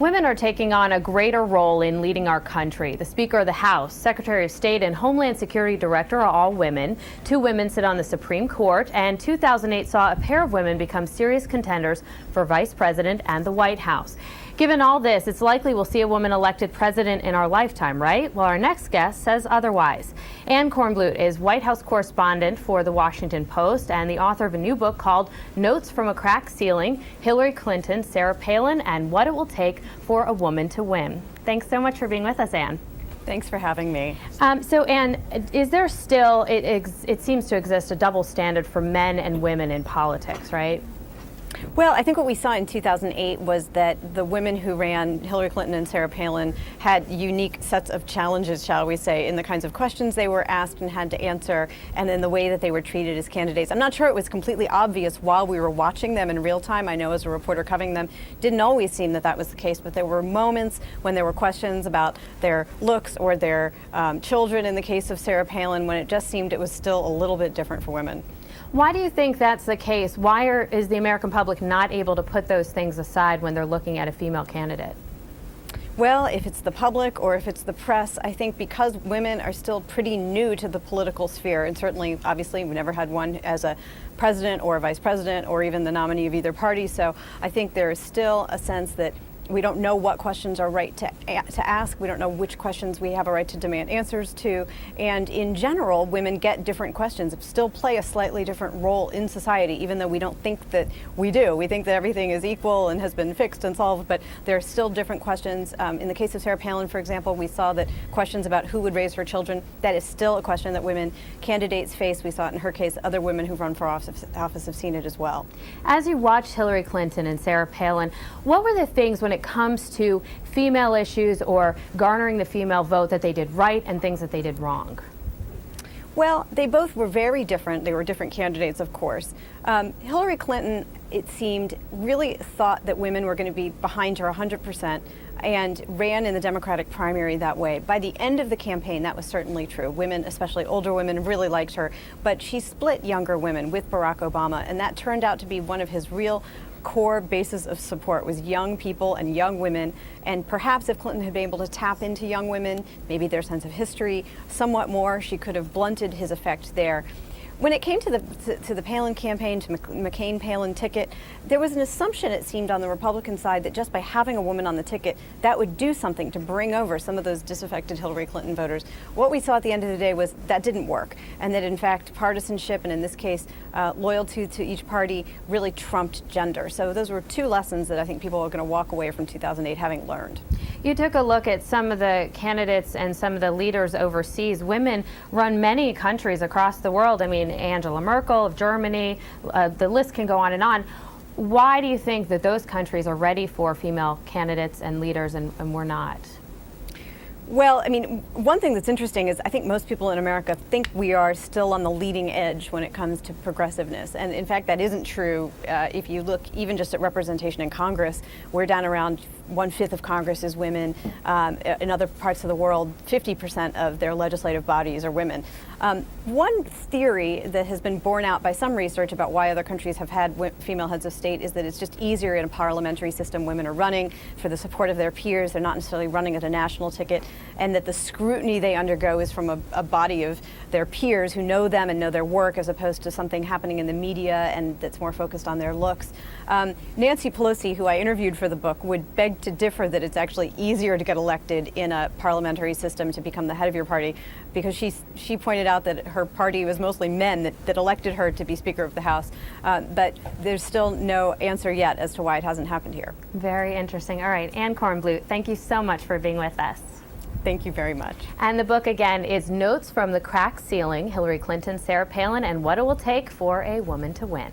Women are taking on a greater role in leading our country. The Speaker of the House, Secretary of State, and Homeland Security Director are all women. 2 women sit on the Supreme Court, and 2008 saw a pair of women become serious contenders for Vice President and the White House. Given all this, it's likely we'll see a woman elected president in our lifetime, right? Well, our next guest says otherwise. Anne Kornblut is White House correspondent for The Washington Post and the author of a new book called Notes from a Cracked Ceiling: Hillary Clinton, Sarah Palin, and What It Will Take for a Woman to Win. Thanks so much for being with us, Anne. Thanks for having me. So, Anne, is there still, it seems to exist, a double standard for men and women in politics, right? Well, I think what we saw in 2008 was that the women who ran, Hillary Clinton and Sarah Palin, had unique sets of challenges, shall we say, in the kinds of questions they were asked and had to answer, and in the way that they were treated as candidates. I'm not sure it was completely obvious while we were watching them in real time. I know as a reporter covering them, didn't always seem that that was the case, but there were moments when there were questions about their looks or their children, in the case of Sarah Palin, when it just seemed it was still a little bit different for women. Why do you think that's the case? Why is the American public not able to put those things aside when they're looking at a female candidate? Well, if it's the public or if it's the press, I think because women are still pretty new to the political sphere, and certainly, obviously, we've never had one as a president or a vice president or even the nominee of either party, so I think there is still a sense that we don't know what questions are right to ask. We don't know which questions we have a right to demand answers to. And in general, women get different questions, still play a slightly different role in society, even though we don't think that we do. We think that everything is equal and has been fixed and solved, but there are still different questions. In the case of Sarah Palin, for example, we saw that questions about who would raise her children, that is still a question that women candidates face. We saw it in her case. Other women who run for office have seen it as well. As you watched Hillary Clinton and Sarah Palin, what were the things when it comes to female issues or garnering the female vote that they did right and things that they did wrong? Well, they both were very different. They were different candidates, of course. Hillary Clinton, it seemed, really thought that women were going to be behind her 100% and ran in the Democratic primary that way. By the end of the campaign, that was certainly true. Women, especially older women, really liked her. But she split younger women with Barack Obama, and that turned out to be one of his real core basis of support, was young people and young women. And perhaps if Clinton had been able to tap into young women, maybe their sense of history somewhat more, she could have blunted his effect there. When it came to the Palin campaign, to McCain-Palin ticket, there was an assumption, it seemed, on the Republican side that just by having a woman on the ticket, that would do something to bring over some of those disaffected Hillary Clinton voters. What we saw at the end of the day was that didn't work, and that in fact partisanship, and in this case loyalty to each party, really trumped gender. So those were 2 lessons that I think people are going to walk away from 2008 having learned. You took a look at some of the candidates and some of the leaders overseas. Women run many countries across the world. I mean, Angela Merkel of Germany, the list can go on and on. Why do you think that those countries are ready for female candidates and leaders and we're not? Well, I mean, one thing that's interesting is I think most people in America think we are still on the leading edge when it comes to progressiveness. And in fact, that isn't true. If you look even just at representation in Congress, we're down around 1/5 of Congress is women. In other parts of the world, 50% of their legislative bodies are women. One theory that has been borne out by some research about why other countries have had female heads of state is that it's just easier in a parliamentary system. Women are running for the support of their peers. They're not necessarily running at a national ticket, and that the scrutiny they undergo is from a body of their peers who know them and know their work, as opposed to something happening in the media and that's more focused on their looks. Nancy Pelosi, who I interviewed for the book, would beg to differ that it's actually easier to get elected in a parliamentary system to become the head of your party, because she pointed out that her party was mostly men that elected her to be Speaker of the House. But there's still no answer yet as to why it hasn't happened here. Very interesting. All right, Anne Kornblut, thank you so much for being with us. Thank you very much. And the book, again, is Notes from the Cracked Ceiling: Hillary Clinton, Sarah Palin, and What It Will Take for a Woman to Win.